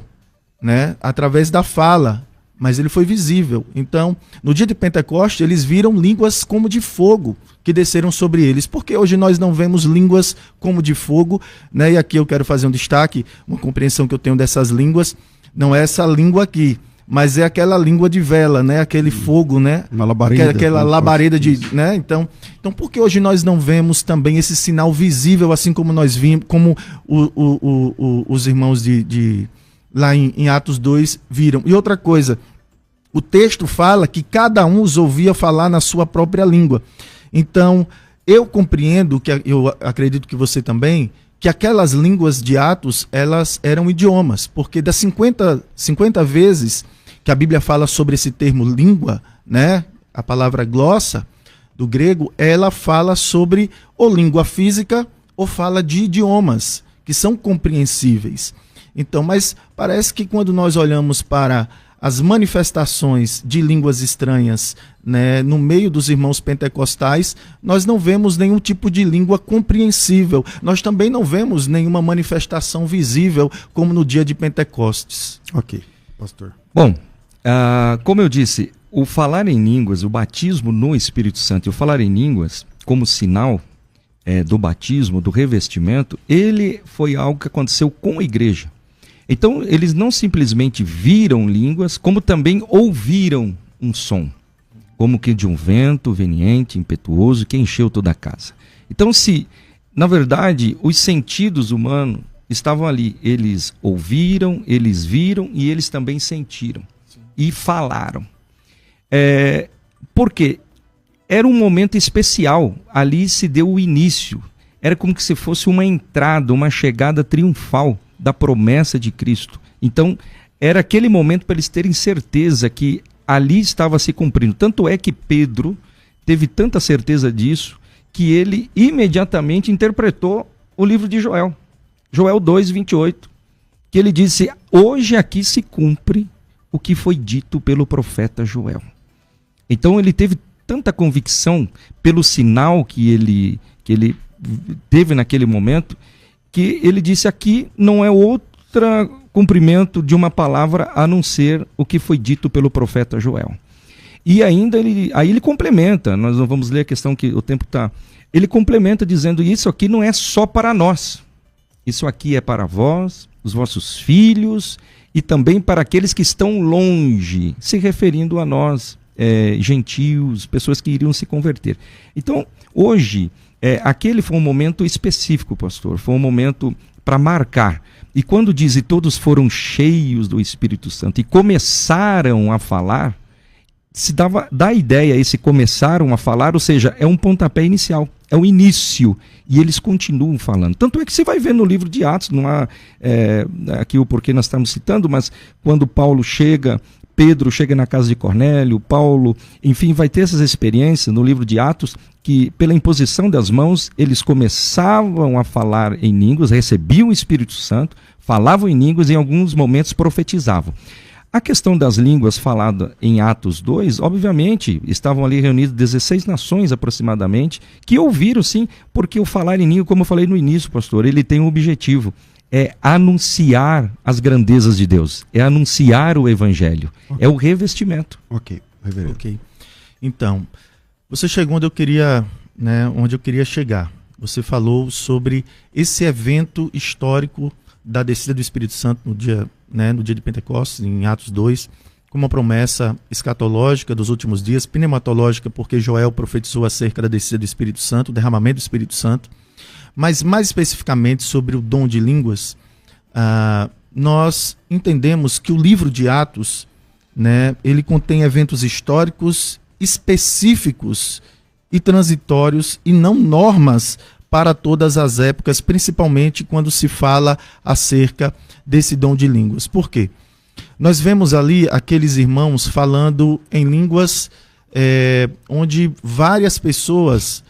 né, através da fala, mas ele foi visível. Então, no dia de Pentecostes, eles viram línguas como de fogo que desceram sobre eles. Porque hoje nós não vemos línguas como de fogo, né? E aqui eu quero fazer um destaque, uma compreensão que eu tenho dessas línguas. Não é essa língua aqui, mas é aquela língua de vela, né? Aquele fogo, né? Uma labareda. Aquela labareda de, né? Então, por que hoje nós não vemos também esse sinal visível, assim como nós vimos, como os irmãos lá em Atos 2 viram? E outra coisa, o texto fala que cada um os ouvia falar na sua própria língua. Então, eu compreendo, eu acredito que você também, que aquelas línguas de Atos, elas eram idiomas, porque das 50 vezes que a Bíblia fala sobre esse termo língua, né, a palavra glossa, do grego, ela fala sobre ou língua física ou fala de idiomas, que são compreensíveis. Então, mas parece que quando nós olhamos para as manifestações de línguas estranhas, né, no meio dos irmãos pentecostais, nós não vemos nenhum tipo de língua compreensível. Nós também não vemos nenhuma manifestação visível, como no dia de Pentecostes. Ok, pastor. Bom, como eu disse, o falar em línguas, o batismo no Espírito Santo e o falar em línguas, como sinal do batismo, do revestimento, ele foi algo que aconteceu com a igreja. Então, eles não simplesmente viram línguas, como também ouviram um som, como que de um vento veniente, impetuoso, que encheu toda a casa. Então, se, na verdade, os sentidos humanos estavam ali, eles ouviram, eles viram e eles também sentiram. Sim. E falaram. Porque era um momento especial, ali se deu o início. Era como que se fosse uma entrada, uma chegada triunfal da promessa de Cristo. Então, era aquele momento para eles terem certeza que ali estava se cumprindo. Tanto é que Pedro teve tanta certeza disso, que ele imediatamente interpretou o livro de Joel. Joel 2:28, que ele disse: hoje aqui se cumpre o que foi dito pelo profeta Joel. Então ele teve tanta convicção pelo sinal que ele teve naquele momento, que ele disse: aqui não é outro cumprimento de uma palavra a não ser o que foi dito pelo profeta Joel. E ainda ele complementa, nós não vamos ler a questão que o tempo está, ele complementa dizendo: isso aqui não é só para nós, isso aqui é para vós, os vossos filhos e também para aqueles que estão longe, se referindo a nós, gentios, pessoas que iriam se converter. Então, hoje, aquele foi um momento específico, pastor, foi um momento para marcar. E quando diz: e todos foram cheios do Espírito Santo e começaram a falar, se dá a ideia, esse começaram a falar, ou seja, é um pontapé inicial, é o início, e eles continuam falando. Tanto é que você vai ver no livro de Atos, não há aqui o porquê nós estamos citando, mas quando Paulo chega, Pedro chega na casa de Cornélio, Paulo, enfim, vai ter essas experiências no livro de Atos, que pela imposição das mãos, eles começavam a falar em línguas, recebiam o Espírito Santo, falavam em línguas e em alguns momentos profetizavam. A questão das línguas falada em Atos 2, obviamente, estavam ali reunidas 16 nações aproximadamente, que ouviram sim, porque o falar em língua, como eu falei no início, pastor, ele tem um objetivo, é anunciar as grandezas de Deus, é anunciar o Evangelho, é o revestimento. Ok, reverendo. Ok. Então, você chegou onde eu queria chegar. Você falou sobre esse evento histórico da descida do Espírito Santo no dia de Pentecostes, em Atos 2, como uma promessa escatológica dos últimos dias, pneumatológica, porque Joel profetizou acerca da descida do Espírito Santo, o derramamento do Espírito Santo, mas mais especificamente sobre o dom de línguas. Nós entendemos que o livro de Atos, ele contém eventos históricos específicos e transitórios e não normas para todas as épocas, principalmente quando se fala acerca desse dom de línguas. Por quê? Nós vemos ali aqueles irmãos falando em línguas onde várias pessoas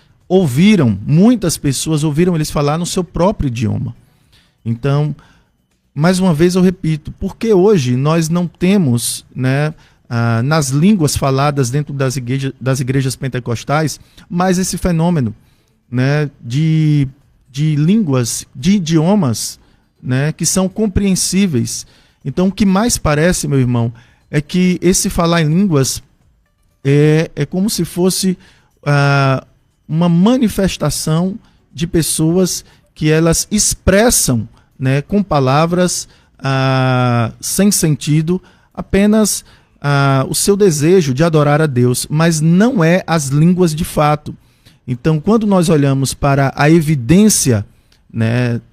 muitas pessoas ouviram eles falar no seu próprio idioma. Então, mais uma vez eu repito, porque hoje nós não temos, nas línguas faladas dentro das igrejas pentecostais, mais esse fenômeno, de línguas, de idiomas, que são compreensíveis. Então, o que mais parece, meu irmão, é que esse falar em línguas é como se fosse uma manifestação de pessoas que elas expressam, com palavras sem sentido, apenas o seu desejo de adorar a Deus, mas não é as línguas de fato. Então, quando nós olhamos para a evidência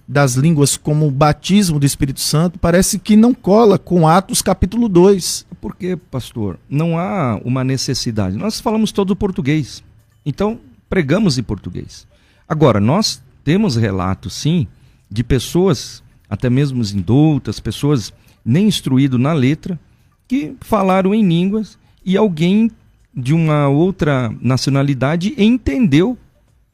das línguas como o batismo do Espírito Santo, parece que não cola com Atos capítulo 2. Porque, pastor, não há uma necessidade. Nós falamos todo o português, então pregamos em português. Agora, nós temos relatos, sim, de pessoas, até mesmo indoutas, pessoas nem instruídas na letra, que falaram em línguas e alguém de uma outra nacionalidade entendeu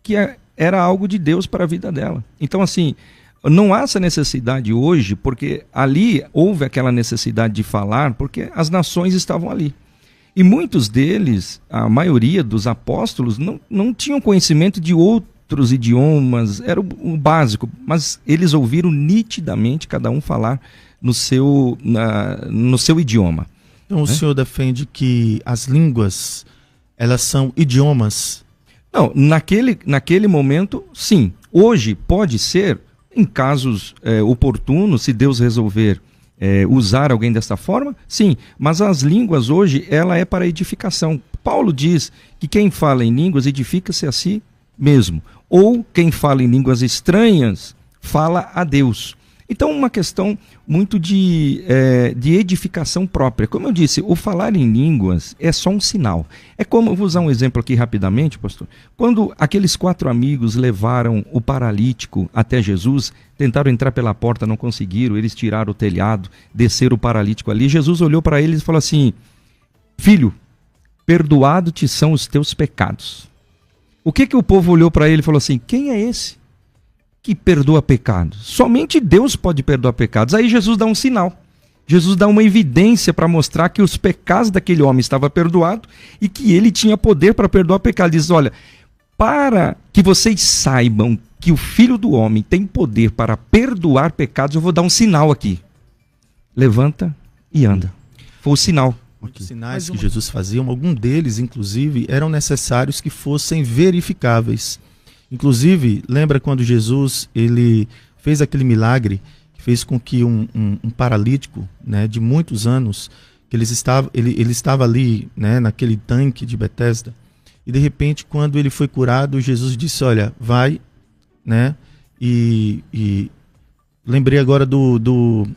que era algo de Deus para a vida dela. Então, assim, não há essa necessidade hoje, porque ali houve aquela necessidade de falar, porque as nações estavam ali. E muitos deles, a maioria dos apóstolos, não tinham conhecimento de outros idiomas, era o básico, mas eles ouviram nitidamente cada um falar no seu idioma. Então o senhor defende que as línguas, elas são idiomas? Não, naquele momento, sim. Hoje pode ser, em casos oportunos, se Deus resolver usar alguém dessa forma, sim. Mas as línguas hoje, ela é para edificação. Paulo diz que quem fala em línguas edifica-se a si mesmo. ou quem fala em línguas estranhas fala a Deus. Então, uma questão muito de edificação própria. Como eu disse, o falar em línguas é só um sinal. É como, eu vou usar um exemplo aqui rapidamente, pastor. Quando aqueles 4 amigos levaram o paralítico até Jesus, tentaram entrar pela porta, não conseguiram, eles tiraram o telhado, desceram o paralítico ali. Jesus olhou para eles e falou assim: filho, perdoado te são os teus pecados. O que o povo olhou para ele e falou assim: quem é esse que perdoa pecados? Somente Deus pode perdoar pecados. Aí Jesus dá um sinal. Jesus dá uma evidência para mostrar que os pecados daquele homem estavam perdoados e que ele tinha poder para perdoar pecados. Ele diz: olha, para que vocês saibam que o Filho do Homem tem poder para perdoar pecados, eu vou dar um sinal aqui. Levanta e anda. Foi o sinal. Os sinais que Jesus fazia, algum deles, inclusive, eram necessários que fossem verificáveis. Inclusive, lembra quando Jesus ele fez aquele milagre, que fez com que um paralítico, né, de muitos anos, que ele estava ali, né, naquele tanque de Betesda, e de repente, quando ele foi curado, Jesus disse: olha, vai, né, e lembrei agora do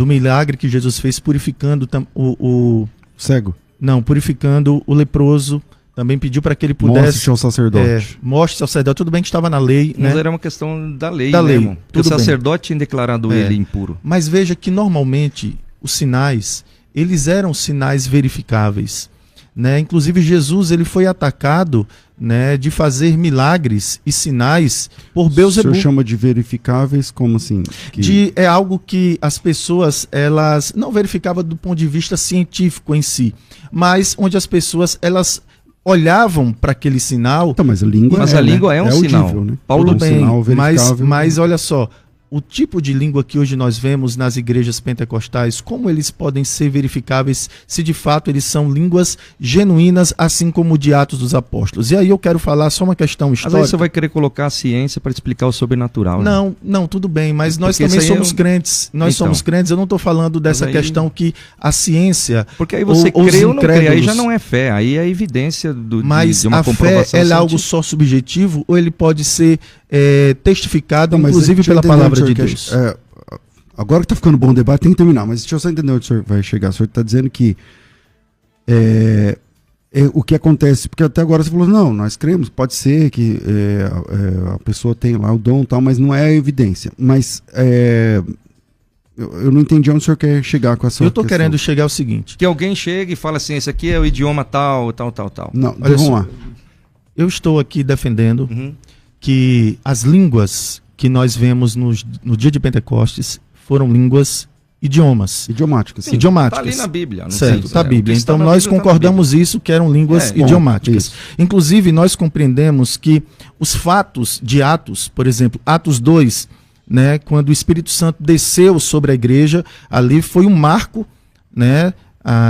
milagre que Jesus fez purificando o cego. Não, purificando o leproso. Também pediu para que ele pudesse... Mostre ao sacerdote. Mostre ao sacerdote. Tudo bem que estava na lei, mas né? era uma questão da lei, da lei, irmão? Porque o sacerdote tinha declarado ele impuro. Mas veja que normalmente os sinais, eles eram sinais verificáveis, né? Inclusive Jesus, ele foi atacado, né, de fazer milagres e sinais por Beelzebul. O senhor chama de verificáveis como assim? É algo que as pessoas, elas não verificavam do ponto de vista científico em si, mas onde as pessoas, elas olhavam para aquele sinal. Então, mas a língua é um sinal. Audível, né? Paulo um bem, sinal mas olha só, o tipo de língua que hoje nós vemos nas igrejas pentecostais, como eles podem ser verificáveis se de fato eles são línguas genuínas, assim como o de Atos dos Apóstolos? E aí eu quero falar só uma questão histórica. Às vezes você vai querer colocar a ciência para explicar o sobrenatural. Não, né? não, tudo bem, mas nós também somos crentes. Nós somos crentes, eu não estou falando dessa questão que a ciência... Porque aí você crê ou não crê, aí já não é fé, aí é evidência de uma comprovação científica. Mas a fé é algo só subjetivo ou ele pode ser testificado, inclusive pela palavra de Deus? Agora que está ficando bom o debate, tem que terminar, mas deixa eu só entender onde o senhor vai chegar. O senhor está dizendo que o que acontece, porque até agora você falou, não, nós cremos, pode ser que a pessoa tem lá o dom e tal, mas não é a evidência. Mas eu não entendi onde o senhor quer chegar com essa Eu estou querendo chegar ao seguinte. Que alguém chegue e fala assim, esse aqui é o idioma tal. Não, vamos lá. Eu estou aqui defendendo que as línguas que nós vemos no dia de Pentecostes foram línguas idiomas. Idiomáticas. Sim, idiomáticas. Está ali na Bíblia. Não certo, está na Bíblia. Então nós concordamos isso, que eram línguas idiomáticas. Inclusive nós compreendemos que os fatos de Atos, por exemplo, Atos 2, né, quando o Espírito Santo desceu sobre a igreja, ali foi um marco, né,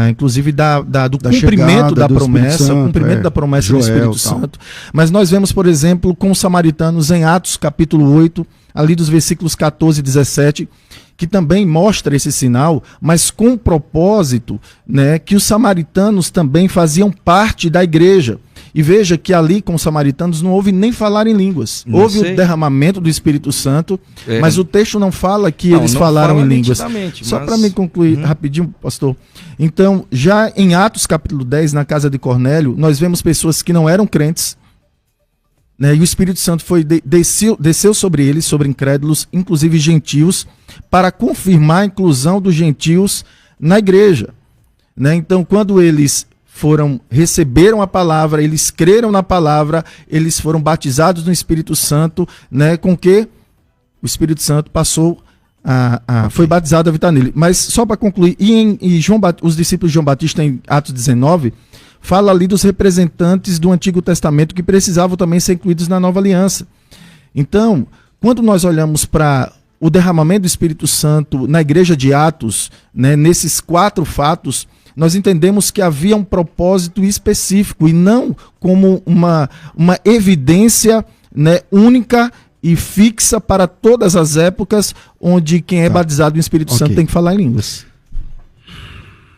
inclusive do cumprimento da promessa, o cumprimento da promessa do Espírito Santo. Mas nós vemos, por exemplo, com os samaritanos em Atos capítulo 8, ali dos versículos 14 e 17, que também mostra esse sinal, mas com o propósito, né, que os samaritanos também faziam parte da igreja. E veja que ali com os samaritanos não houve nem falar em línguas. Houve o derramamento do Espírito Santo, mas o texto não fala que eles falaram em línguas. Só para me concluir rapidinho, pastor. Então, já em Atos capítulo 10, na casa de Cornélio, nós vemos pessoas que não eram crentes, né, e o Espírito Santo desceu sobre eles, sobre incrédulos, inclusive gentios, para confirmar a inclusão dos gentios na igreja. Né? Então, quando eles receberam a palavra, eles creram na palavra, eles foram batizados no Espírito Santo, né, com que o Espírito Santo passou foi batizado a habitar nele. Mas só para concluir, os discípulos de João Batista em Atos 19, fala ali dos representantes do Antigo Testamento que precisavam também ser incluídos na Nova Aliança. Então, quando nós olhamos para o derramamento do Espírito Santo na igreja de Atos, né, nesses 4 fatos, nós entendemos que havia um propósito específico e não como uma evidência, né, única e fixa para todas as épocas onde quem é batizado no Espírito Santo tem que falar em línguas.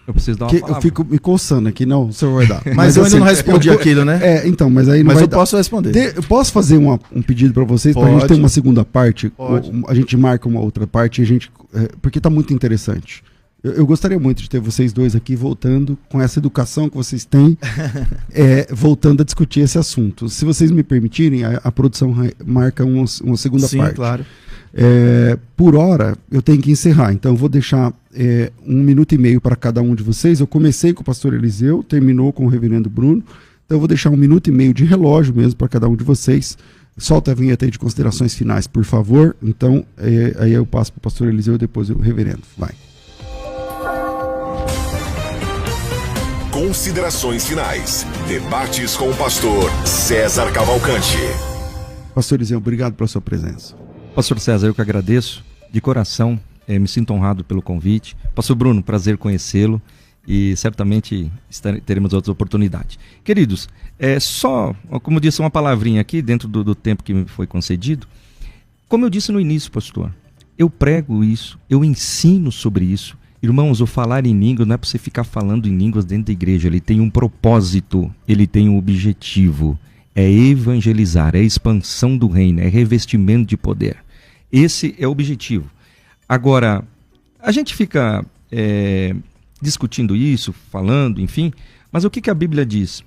Eu preciso dar uma palavra. Eu fico me coçando aqui, não, o senhor vai dar. Mas eu ainda não respondi aquilo, né? Então, mas aí não mas vai eu posso responder. Eu posso fazer um pedido para vocês, para a gente ter uma segunda parte? Pode. A gente marca uma outra parte, porque está muito interessante. Eu gostaria muito de ter vocês dois aqui voltando com essa educação que vocês têm, voltando a discutir esse assunto. Se vocês me permitirem, a produção marca uma segunda parte. Sim, claro. Por hora, eu tenho que encerrar, então eu vou deixar 1 minuto e meio para cada um de vocês. Eu comecei com o pastor Eliseu, terminou com o reverendo Bruno, então eu vou deixar 1 minuto e meio de relógio mesmo para cada um de vocês. Solta a vinheta aí de considerações finais, por favor. Então, aí eu passo para o pastor Eliseu e depois o reverendo. Vai. Considerações finais. Debates com o pastor César Cavalcante. Pastor Eliseu, obrigado pela sua presença. Pastor César, eu que agradeço de coração, me sinto honrado pelo convite. Pastor Bruno, prazer conhecê-lo e certamente teremos outras oportunidades. Queridos, só, como eu disse, uma palavrinha aqui dentro do tempo que me foi concedido. Como eu disse no início, pastor, eu prego isso, eu ensino sobre isso. Irmãos, o falar em línguas não é para você ficar falando em línguas dentro da igreja, ele tem um propósito, ele tem um objetivo, é evangelizar, é expansão do reino, é revestimento de poder. Esse é o objetivo. Agora, a gente fica discutindo isso, falando, enfim, mas o que a Bíblia diz?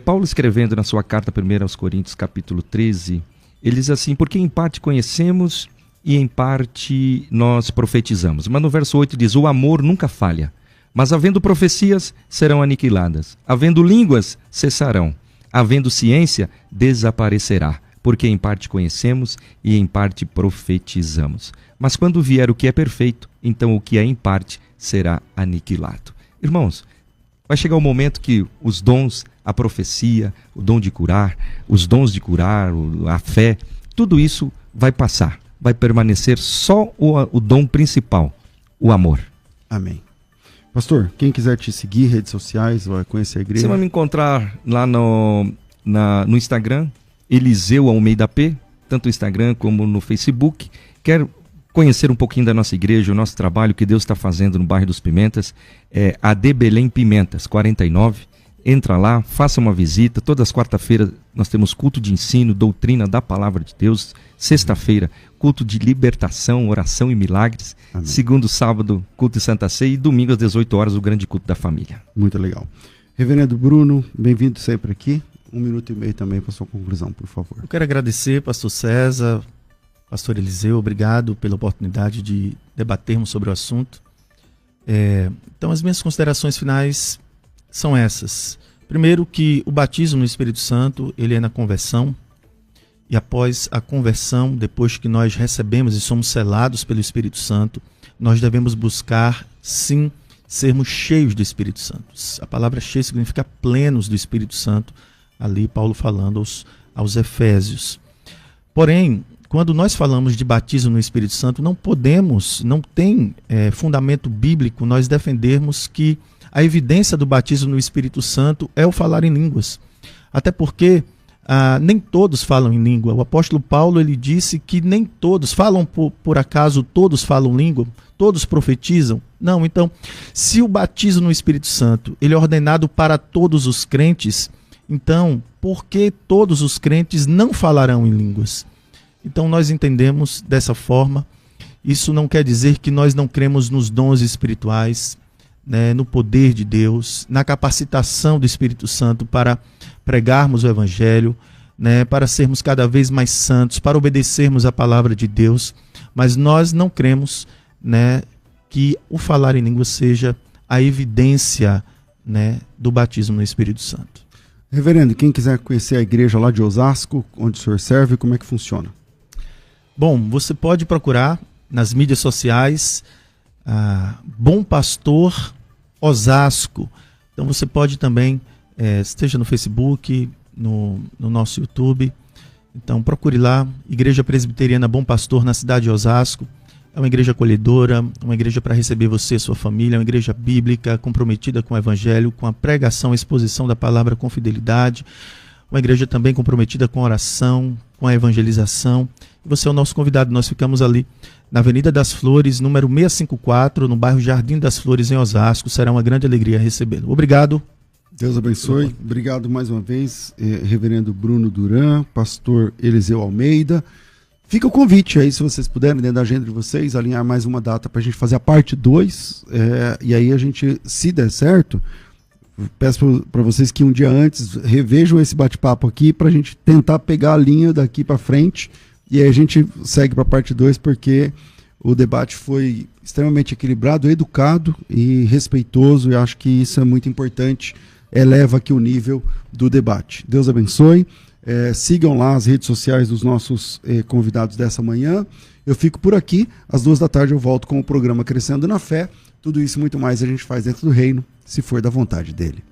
Paulo escrevendo na sua carta 1 aos Coríntios, capítulo 13, ele diz assim, porque em parte conhecemos e em parte nós profetizamos. Mas no verso 8 diz, o amor nunca falha, mas havendo profecias, serão aniquiladas, havendo línguas, cessarão, havendo ciência, desaparecerá. Porque em parte conhecemos e em parte profetizamos. Mas quando vier o que é perfeito, então o que é em parte será aniquilado. Irmãos, vai chegar o momento que os dons, a profecia, o dom de curar, os dons de curar, a fé, tudo isso vai passar. Vai permanecer só o dom principal, o amor. Amém. Pastor, quem quiser te seguir, redes sociais, vai conhecer a igreja. Você vai me encontrar lá no Instagram, Eliseu Almeida P, tanto no Instagram como no Facebook. Quer conhecer um pouquinho da nossa igreja, o nosso trabalho, o que Deus está fazendo no bairro dos Pimentas, AD Belém Pimentas, 49. Entra lá, faça uma visita. Todas as quarta-feiras nós temos culto de ensino, doutrina da palavra de Deus. Sexta-feira, culto de libertação, oração e milagres. Amém. Segundo sábado, culto de Santa Ceia. E domingo às 18 horas, o grande culto da família. Muito legal. Reverendo Bruno, bem-vindo sempre aqui. 1 minuto e meio também para sua conclusão, por favor. Eu quero agradecer, pastor César, pastor Eliseu, obrigado pela oportunidade de debatermos sobre o assunto. Então, as minhas considerações finais são essas. Primeiro, que o batismo no Espírito Santo, ele é na conversão, e após a conversão, depois que nós recebemos e somos selados pelo Espírito Santo, nós devemos buscar, sim, sermos cheios do Espírito Santo. A palavra cheio significa plenos do Espírito Santo, ali Paulo falando aos Efésios. Porém, quando nós falamos de batismo no Espírito Santo, não tem fundamento bíblico nós defendermos que a evidência do batismo no Espírito Santo é o falar em línguas. Até porque nem todos falam em língua. O apóstolo Paulo, ele disse que nem todos falam, por acaso todos falam língua, todos profetizam. Não, então, se o batismo no Espírito Santo ele é ordenado para todos os crentes, então, por que todos os crentes não falarão em línguas? Então, nós entendemos dessa forma. Isso não quer dizer que nós não cremos nos dons espirituais, né, no poder de Deus, na capacitação do Espírito Santo para pregarmos o Evangelho, né, para sermos cada vez mais santos, para obedecermos a palavra de Deus. Mas nós não cremos, né, que o falar em línguas seja a evidência, né, do batismo no Espírito Santo. Reverendo, quem quiser conhecer a igreja lá de Osasco, onde o senhor serve, como é que funciona? Bom, você pode procurar nas mídias sociais Bom Pastor Osasco. Então você pode também, esteja no Facebook, no nosso YouTube. Então procure lá, Igreja Presbiteriana Bom Pastor na cidade de Osasco. É uma igreja acolhedora, uma igreja para receber você e sua família, uma igreja bíblica, comprometida com o Evangelho, com a pregação, a exposição da palavra com fidelidade. Uma igreja também comprometida com a oração, com a evangelização. você é o nosso convidado. Nós ficamos ali na Avenida das Flores, número 654, no bairro Jardim das Flores, em Osasco. Será uma grande alegria recebê-lo. Obrigado. Deus abençoe. Obrigado mais uma vez, reverendo Bruno Duran, pastor Eliseu Almeida. Fica o convite aí, se vocês puderem, dentro da agenda de vocês, alinhar mais uma data para a gente fazer a parte 2. E aí a gente, se der certo, peço para vocês que um dia antes revejam esse bate-papo aqui para a gente tentar pegar a linha daqui para frente. E aí a gente segue para a parte 2, porque o debate foi extremamente equilibrado, educado e respeitoso. E acho que isso é muito importante, eleva aqui o nível do debate. Deus abençoe. Sigam lá as redes sociais dos nossos convidados dessa manhã. Eu fico por aqui. Às 14h eu volto com o programa Crescendo na Fé. Tudo isso e muito mais a gente faz dentro do reino, se for da vontade dele.